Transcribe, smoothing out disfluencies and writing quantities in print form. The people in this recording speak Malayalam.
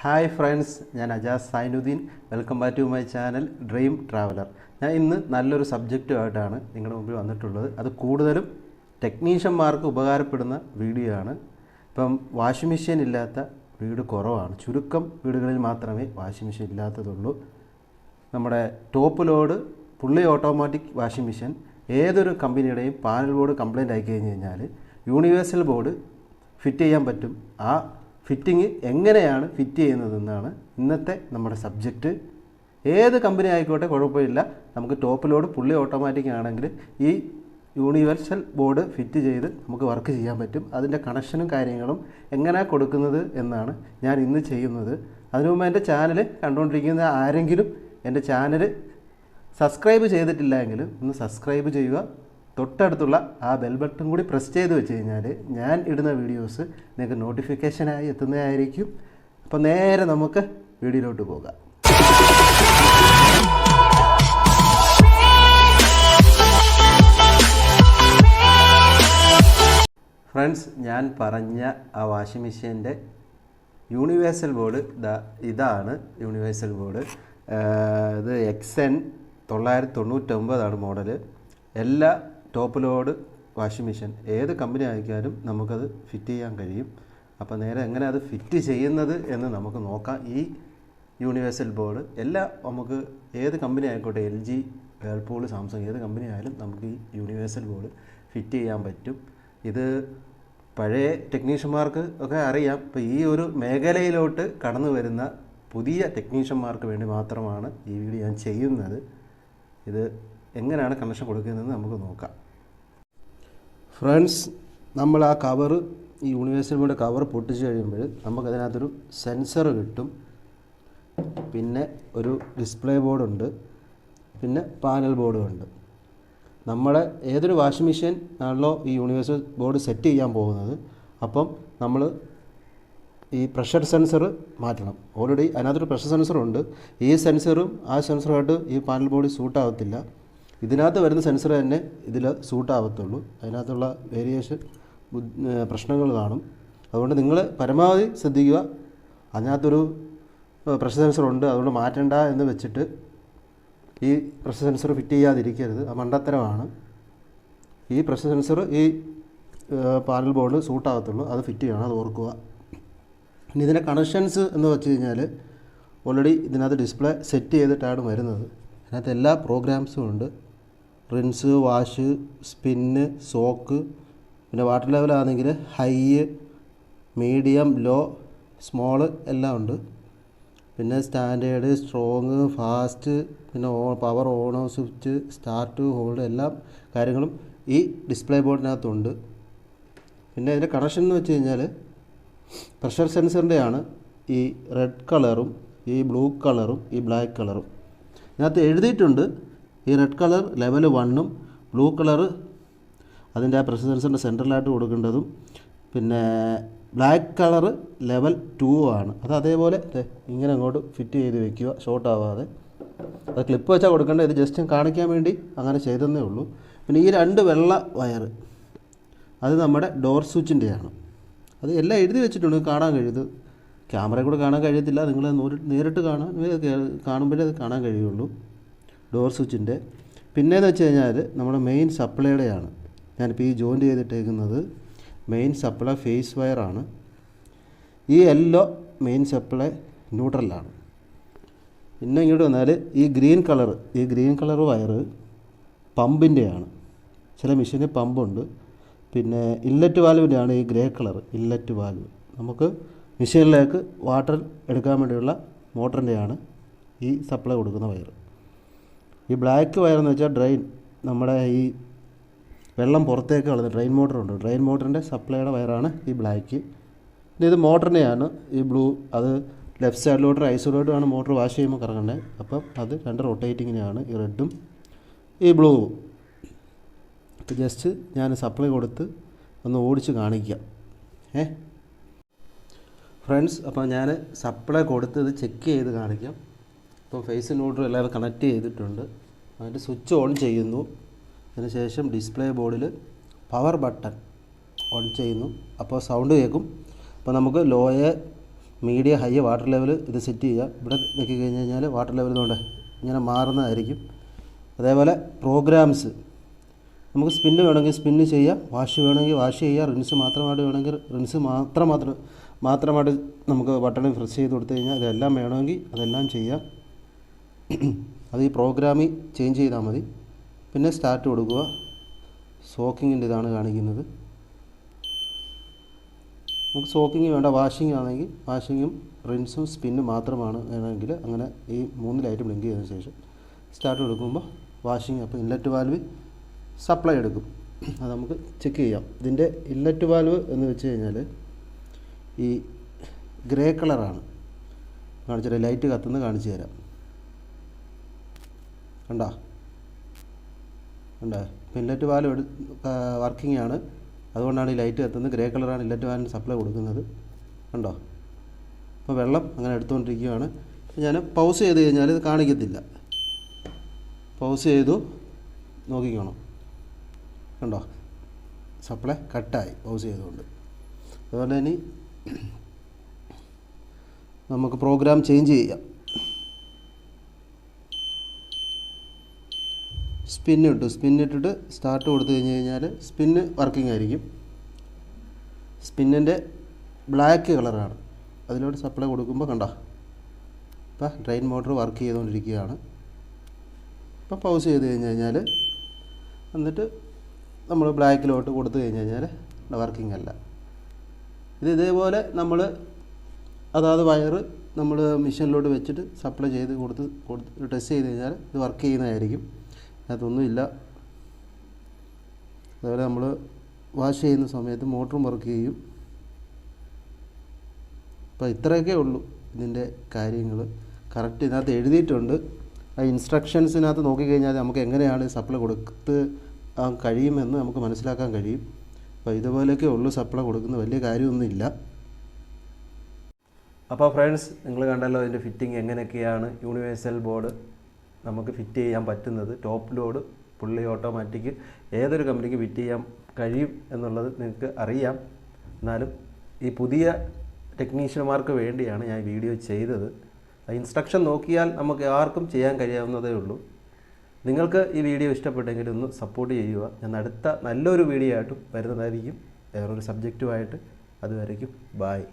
ഹായ് ഫ്രണ്ട്സ്, ഞാൻ Ajas Zainuddin. Welcome back to my channel Dream Traveller. ഞാൻ ഇന്ന് നല്ലൊരു സബ്ജക്റ്റുമായിട്ടാണ് നിങ്ങളുടെ മുമ്പിൽ വന്നിട്ടുള്ളത്. അത് കൂടുതലും ടെക്നീഷ്യന്മാർക്ക് ഉപകാരപ്പെടുന്ന വീഡിയോ ആണ്. ഇപ്പം വാഷിംഗ് മെഷീൻ ഇല്ലാത്ത വീട് കുറവാണ്. ചുരുക്കം വീടുകളിൽ മാത്രമേ വാഷിംഗ് മെഷീൻ ഇല്ലാത്തതുള്ളൂ. നമ്മുടെ top load fully automatic washing machine ഏതൊരു കമ്പനിയുടെയും പാനൽ ബോർഡ് കംപ്ലയിൻ്റ് ആയി കഴിഞ്ഞ് കഴിഞ്ഞാൽ യൂണിവേഴ്സൽ ബോർഡ് ഫിറ്റ് ചെയ്യാൻ പറ്റും. ആ ഫിറ്റിങ് എങ്ങനെയാണ് ഫിറ്റ് ചെയ്യുന്നതെന്നാണ് ഇന്നത്തെ നമ്മുടെ സബ്ജക്റ്റ്. ഏത് കമ്പനി ആയിക്കോട്ടെ കുഴപ്പമില്ല, നമുക്ക് ടോപ്പ് ലോഡ് ഫുള്ളി ഓട്ടോമാറ്റിക് ആണെങ്കിൽ ഈ യൂണിവേഴ്സൽ ബോർഡ് ഫിറ്റ് ചെയ്ത് നമുക്ക് വർക്ക് ചെയ്യാൻ പറ്റും. അതിൻ്റെ കണക്ഷനും കാര്യങ്ങളും എങ്ങനെയാണ് കൊടുക്കുന്നത് എന്നാണ് ഞാൻ ഇന്ന് ചെയ്യുന്നത്. അതിനു മുമ്പ് എൻ്റെ ചാനൽ കണ്ടുകൊണ്ടിരിക്കുന്ന ആരെങ്കിലും എൻ്റെ ചാനൽ സബ്സ്ക്രൈബ് ചെയ്തിട്ടില്ല എങ്കിൽ ഒന്ന് സബ്സ്ക്രൈബ് ചെയ്യുക. തൊട്ടടുത്തുള്ള ആ ബെൽ ബട്ടൺ കൂടി പ്രസ് ചെയ്ത് വെച്ച് കഴിഞ്ഞാൽ ഞാൻ ഇടുന്ന വീഡിയോസ് നിങ്ങൾക്ക് നോട്ടിഫിക്കേഷനായി എത്തുന്നതായിരിക്കും. അപ്പോൾ നേരെ നമുക്ക് വീഡിയോയിലോട്ട് പോകാം. ഫ്രണ്ട്സ്, ഞാൻ പറഞ്ഞ ആ വാഷിംഗ് മെഷീൻ്റെ യൂണിവേഴ്സൽ ബോർഡ് ഇതാണ്. യൂണിവേഴ്സൽ ബോർഡ് ഇത് XN 999 മോഡൽ. എല്ലാ ടോപ്പ് ലോഡ് വാഷിംഗ് മെഷീൻ ഏത് കമ്പനി ആയിക്കാലും നമുക്കത് ഫിറ്റ് ചെയ്യാൻ കഴിയും. അപ്പോൾ നേരെ എങ്ങനെ അത് ഫിറ്റ് ചെയ്യുന്നത് എന്ന് നമുക്ക് നോക്കാം. ഈ യൂണിവേഴ്സൽ ബോർഡ് നമുക്ക് ഏത് കമ്പനി ആയിക്കോട്ടെ, LG, വേൾപൂൾ, സാംസങ് ഏത് കമ്പനി ആയാലും നമുക്ക് ഈ യൂണിവേഴ്സൽ ബോർഡ് ഫിറ്റ് ചെയ്യാൻ പറ്റും. ഇത് പഴയ ടെക്നീഷ്യന്മാർക്ക് ഒക്കെ അറിയാം. ഇപ്പോൾ ഈ ഒരു മേഖലയിലോട്ട് കടന്നു വരുന്ന പുതിയ ടെക്നീഷ്യന്മാർക്ക് വേണ്ടി മാത്രമാണ് ഈ വീഡിയോ ഞാൻ ചെയ്യുന്നത്. ഇത് എങ്ങനെയാണ് കണക്ഷൻ കൊടുക്കുന്നതെന്ന് നമുക്ക് നോക്കാം. ഫ്രണ്ട്സ്, നമ്മൾ ആ കവറ്, ഈ യൂണിവേഴ്സൽ ബോർഡ് കവർ പൊട്ടിച്ച് കഴിയുമ്പോൾ നമുക്കതിനകത്തൊരു സെൻസർ കിട്ടും. പിന്നെ ഒരു ഡിസ്പ്ലേ ബോർഡുണ്ട്, പിന്നെ പാനൽ ബോർഡുമുണ്ട്. നമ്മുടെ ഏതൊരു വാഷിംഗ് മെഷീൻ ആണല്ലോ ഈ യൂണിവേഴ്സൽ ബോർഡ് സെറ്റ് ചെയ്യാൻ പോകുന്നത്, അപ്പം നമ്മൾ ഈ പ്രഷർ സെൻസർ മാറ്റണം. ഓൾറെഡി അതിനകത്തൊരു പ്രഷർ സെൻസറുണ്ട്. ഈ സെൻസറും ആ സെൻസറുമായിട്ട് ഈ പാനൽ ബോർഡ് സൂട്ടാകത്തില്ല. ഇതിനകത്ത് വരുന്ന സെൻസർ തന്നെ ഇതിൽ സൂട്ടാകത്തുള്ളൂ. അതിനകത്തുള്ള വേരിയേഷൻ പ്രശ്നങ്ങൾ കാണും. അതുകൊണ്ട് നിങ്ങൾ പരമാവധി ശ്രദ്ധിക്കുക. അതിനകത്തൊരു പ്രഷർ സെൻസറുണ്ട്, അതുകൊണ്ട് മാറ്റണ്ട എന്ന് വെച്ചിട്ട് ഈ പ്രഷർ സെൻസർ ഫിറ്റ് ചെയ്യാതിരിക്കരുത്. അത് മണ്ടത്തരമാണ്. ഈ പ്രഷർ സെൻസർ ഈ പാനൽ ബോർഡ് സൂട്ടാകത്തുള്ളൂ, അത് ഫിറ്റ് ചെയ്യണം, അത് ഓർക്കുക. ഇനി ഇതിൻ്റെ കണക്ഷൻസ് എന്ന് വെച്ച് കഴിഞ്ഞാൽ ഓൾറെഡി ഇതിനകത്ത് ഡിസ്പ്ലേ സെറ്റ് ചെയ്തിട്ടാണ് വരുന്നത്. അതിനകത്ത് എല്ലാ പ്രോഗ്രാംസും ഉണ്ട്. റിൻസ്, വാഷ്, സ്പിന്ന്, സോക്ക്, പിന്നെ വാട്ടർ ലെവലാണെങ്കിൽ ഹൈ, മീഡിയം, ലോ, സ്മോള് എല്ലാം ഉണ്ട്. പിന്നെ സ്റ്റാൻഡേർഡ്, സ്ട്രോങ്, ഫാസ്റ്റ്, പിന്നെ power, on, switch, start, hold എല്ലാ കാര്യങ്ങളും ഈ ഡിസ്പ്ലേ ബോർഡിനകത്തുണ്ട്. പിന്നെ ഇതിൻ്റെ കണക്ഷൻ എന്ന് വെച്ച് കഴിഞ്ഞാൽ പ്രഷർ സെൻസറിൻ്റെയാണ് ഈ റെഡ് കളറും ഈ ബ്ലൂ കളറും ഈ ബ്ലാക്ക് കളറും. ഇതിനകത്ത് എഴുതിയിട്ടുണ്ട് ഈ റെഡ് കളർ ലെവൽ 1ഉം ബ്ലൂ കളർ അതിൻ്റെ ആ പ്രഷർ സെൻസറിൻ്റെ സെൻട്രലായിട്ട് കൊടുക്കേണ്ടതും, പിന്നെ ബ്ലാക്ക് കളർ ലെവൽ 2ആണ്. അത് അതേപോലെ ഇങ്ങനെ അങ്ങോട്ട് ഫിറ്റ് ചെയ്ത് വെക്കുക, ഷോർട്ട് ആവാതെ. അത് ക്ലിപ്പ് വെച്ചാൽ കൊടുക്കേണ്ടത്. ഇത് ജസ്റ്റ് കാണിക്കാൻ വേണ്ടി അങ്ങനെ ചെയ്തതേ ഉള്ളൂ. പിന്നെ ഈ 2 വെള്ള വയർ അത് നമ്മുടെ ഡോർ സ്വിച്ചിൻ്റെയാണ്. അത് എല്ലാം എഴുതി വെച്ചിട്ടുണ്ട്, കാണാൻ കഴിയുന്നത്. ക്യാമറയിൽ കൂടെ കാണാൻ കഴിയത്തില്ല, നിങ്ങൾ നേരിട്ട് കാണുമ്പോഴേ അത് കാണാൻ കഴിയുള്ളൂ. ഡോർ സ്വിച്ചിൻ്റെ പിന്നെയെന്ന് വെച്ച് കഴിഞ്ഞാൽ നമ്മുടെ മെയിൻ സപ്ലൈയുടെയാണ്. ഞാനിപ്പോൾ ഈ ജോയിൻ്റ് ചെയ്തിട്ടേക്കുന്നത് മെയിൻ സപ്ലൈ ഫേസ് വയറാണ്. ഈ യെല്ലോ മെയിൻ സപ്ലൈ ന്യൂട്രലാണ്. പിന്നെ ഇങ്ങോട്ട് വന്നാൽ ഈ ഗ്രീൻ കളർ വയർ പമ്പിൻ്റെയാണ്. ചില മെഷീനിൽ പമ്പുണ്ട്. പിന്നെ ഇല്ലറ്റ് വാൽവിൻ്റെയാണ് ഈ ഗ്രേ കളർ ഇല്ലറ്റ് വാൽവ്. നമുക്ക് മെഷീനിലേക്ക് വാട്ടർ എടുക്കാൻ വേണ്ടിയുള്ള മോട്ടറിൻ്റെയാണ് ഈ സപ്ലൈ കൊടുക്കുന്ന വയർ. ഈ ബ്ലാക്ക് വയറെന്ന് വെച്ചാൽ ഡ്രെയിൻ, നമ്മുടെ ഈ വെള്ളം പുറത്തേക്ക് കളഞ്ഞ ഡ്രെയിൻ മോട്ടറുണ്ട്, ഡ്രെയിൻ മോട്ടറിൻ്റെ സപ്ലൈയുടെ വയറാണ് ഈ ബ്ലാക്ക്. പിന്നെ ഇത് മോട്ടറിൻ്റെയാണ് ഈ ബ്ലൂ. അത് ലെഫ്റ്റ് സൈഡിലോട്ട് റൈറ്റ് സൈഡിലോട്ടാണ് മോട്ടർ വാഷ് ചെയ്യുമ്പോൾ കറങ്ങേണ്ടത്. അപ്പം അത് 2 റൊട്ടേറ്റിങ്ങിനെയാണ് ഈ റെഡും ഈ ബ്ലൂവും. ജസ്റ്റ് ഞാൻ സപ്ലൈ കൊടുത്ത് ഒന്ന് ഓടിച്ച് കാണിക്കാം. ഫ്രണ്ട്സ്, അപ്പോൾ ഞാൻ സപ്ലൈ കൊടുത്ത് ഇത് ചെക്ക് ചെയ്ത് കാണിക്കാം. ഇപ്പോൾ ഫേസ് ന്യൂട്രൽ എല്ലാവരും കണക്ട് ചെയ്തിട്ടുണ്ട്. അതിൻ്റെ സ്വിച്ച് ഓൺ ചെയ്യുന്നു. അതിനുശേഷം ഡിസ്പ്ലേ ബോർഡിൽ പവർ ബട്ടൺ ഓൺ ചെയ്യുന്നു. അപ്പോൾ സൗണ്ട് കേൾക്കും. അപ്പോൾ നമുക്ക് ലോയെ മീഡിയം ഹൈ വാട്ടർ ലെവൽ ഇത് സെറ്റ് ചെയ്യുക. ഇവിടെ നോക്കി കഴിഞ്ഞ് കഴിഞ്ഞാൽ വാട്ടർ ലെവൽ കൊണ്ട് ഇങ്ങനെ മാറുന്നതായിരിക്കും. അതേപോലെ പ്രോഗ്രാംസ് നമുക്ക് സ്പിന്ന് വേണമെങ്കിൽ സ്പിന്ന് ചെയ്യാം, വാഷ് വേണമെങ്കിൽ വാഷ് ചെയ്യാം, റിൻസ് മാത്രമായിട്ട് വേണമെങ്കിൽ റിൻസ് മാത്രമായിട്ട് നമുക്ക് ബട്ടണിൽ പ്രസ് ചെയ്ത് കൊടുത്തു കഴിഞ്ഞാൽ അതെല്ലാം വേണമെങ്കിൽ അതെല്ലാം ചെയ്യാം. അത് ഈ പ്രോഗ്രാമിൽ ചേഞ്ച് ചെയ്താൽ മതി. പിന്നെ സ്റ്റാർട്ട് കൊടുക്കുക. സോക്കിങ്ങിൻ്റെ ഇതാണ് കാണിക്കുന്നത്. നമുക്ക് സോക്കിങ് വേണ്ട, വാഷിംഗ് ആണെങ്കിൽ വാഷിങ്ങും റിൻസും സ്പിന്നും മാത്രമാണ് വേണമെങ്കിൽ അങ്ങനെ ഈ 3 ലൈറ്റ് ബ്ലിങ്ക് ചെയ്തതിന് ശേഷം സ്റ്റാർട്ട് കൊടുക്കുമ്പോൾ വാഷിംഗ് അപ്പോൾ ഇൻലെറ്റ് വാൽവ് സപ്ലൈ എടുക്കും. അത് നമുക്ക് ചെക്ക് ചെയ്യാം. ഇതിൻ്റെ ഇൻലെറ്റ് വാൽവ് എന്ന് വെച്ച് കഴിഞ്ഞാൽ ഈ ഗ്രേ കളറാണ്. കാണിച്ചു ലൈറ്റ് കത്തുന്നത് കാണിച്ചു തരാം. കണ്ടോ ഇപ്പോൾ ഇൻലെറ്റ് വാൽവ് വർക്കിംഗ് ആണ്, അതുകൊണ്ടാണ് ഈ ലൈറ്റ് കത്തുന്നത്. ഗ്രേ കളറാണ് ഇൻലെറ്റ് വാൽവിന് സപ്ലൈ കൊടുക്കുന്നത്. കണ്ടോ, അപ്പോൾ വെള്ളം അങ്ങനെ എടുത്തുകൊണ്ടിരിക്കുകയാണ്. ഞാൻ പൗസ് ചെയ്ത് കഴിഞ്ഞാൽ ഇത് കാണിക്കത്തില്ല. പൗസ് ചെയ്തു നോക്കിക്കോണം. കണ്ടോ, സപ്ലൈ കട്ടായി പൗസ് ചെയ്തുകൊണ്ട്. അതുപോലെ ഇനി നമുക്ക് പ്രോഗ്രാം ചേഞ്ച് ചെയ്യാം. സ്പിന്നിട്ടിട്ട് സ്റ്റാർട്ട് കൊടുത്തു കഴിഞ്ഞ് കഴിഞ്ഞാൽ സ്പിന്ന് വർക്കിംഗ് ആയിരിക്കും. സ്പിന്നിൻ്റെ ബ്ലാക്ക് കളറാണ്. അതിലോട്ട് സപ്ലൈ കൊടുക്കുമ്പോൾ കണ്ടോ, ഇപ്പോൾ ഡ്രെയിൻ മോട്ടർ വർക്ക് ചെയ്തുകൊണ്ടിരിക്കുകയാണ്. ഇപ്പോൾ പൗസ് ചെയ്ത് കഴിഞ്ഞ് കഴിഞ്ഞാൽ എന്നിട്ട് നമ്മൾ ബ്ലാക്കിലോട്ട് കൊടുത്തു കഴിഞ്ഞ് കഴിഞ്ഞാൽ വർക്കിംഗ് അല്ല. ഇതേപോലെ നമ്മൾ അതാത് വയറ് നമ്മൾ മെഷീനിലോട്ട് വെച്ചിട്ട് സപ്ലൈ ചെയ്ത് കൊടുത്ത് ടെസ്റ്റ് ചെയ്ത് കഴിഞ്ഞാൽ ഇത് വർക്ക് ചെയ്യുന്നതായിരിക്കും. അതൊന്നുമില്ല. അതുപോലെ നമ്മൾ വാഷ് ചെയ്യുന്ന സമയത്ത് മോട്ടറും വർക്ക് ചെയ്യും. അപ്പോൾ ഇത്രയൊക്കെ ഉള്ളൂ ഇതിൻ്റെ കാര്യങ്ങൾ. കറക്റ്റ് ഇതിനകത്ത് എഴുതിയിട്ടുണ്ട്. ആ ഇൻസ്ട്രക്ഷൻസിനകത്ത് നോക്കിക്കഴിഞ്ഞാൽ നമുക്ക് എങ്ങനെയാണ് സപ്ലൈ കൊടുത്ത് കഴിയുമെന്ന് നമുക്ക് മനസ്സിലാക്കാൻ കഴിയും. അപ്പോൾ ഇതുപോലെയൊക്കെ ഉള്ളൂ സപ്ലൈ കൊടുക്കുന്ന, വലിയ കാര്യമൊന്നുമില്ല. അപ്പോൾ ഫ്രണ്ട്സ്, നിങ്ങൾ കണ്ടല്ലോ ഇതിൻ്റെ ഫിറ്റിംഗ് എങ്ങനെയൊക്കെയാണ് യൂണിവേഴ്സൽ ബോർഡ് നമുക്ക് ഫിറ്റ് ചെയ്യാൻ പറ്റുന്നത്. ടോപ്പ് ലോഡ് ഫുള്ളി ഓട്ടോമാറ്റിക് ഏതൊരു കമ്പനിക്ക് ഫിറ്റ് ചെയ്യാൻ കഴിയും എന്നുള്ളത് നിങ്ങൾക്ക് അറിയാം. എന്നാലും ഈ പുതിയ ടെക്നീഷ്യന്മാർക്ക് വേണ്ടിയാണ് ഞാൻ വീഡിയോ ചെയ്തത്. ഇൻസ്ട്രക്ഷൻ നോക്കിയാൽ നമുക്ക് ആർക്കും ചെയ്യാൻ കഴിയാവുന്നതേ ഉള്ളൂ. നിങ്ങൾക്ക് ഈ വീഡിയോ ഇഷ്ടപ്പെട്ടെങ്കിൽ ഒന്ന് സപ്പോർട്ട് ചെയ്യുക. ഞാൻ അടുത്ത നല്ലൊരു വീഡിയോ ആയിട്ടും വരുന്നതായിരിക്കും, വേറൊരു സബ്ജക്റ്റുമായിട്ട്. അതുവരേക്കും ബായ്.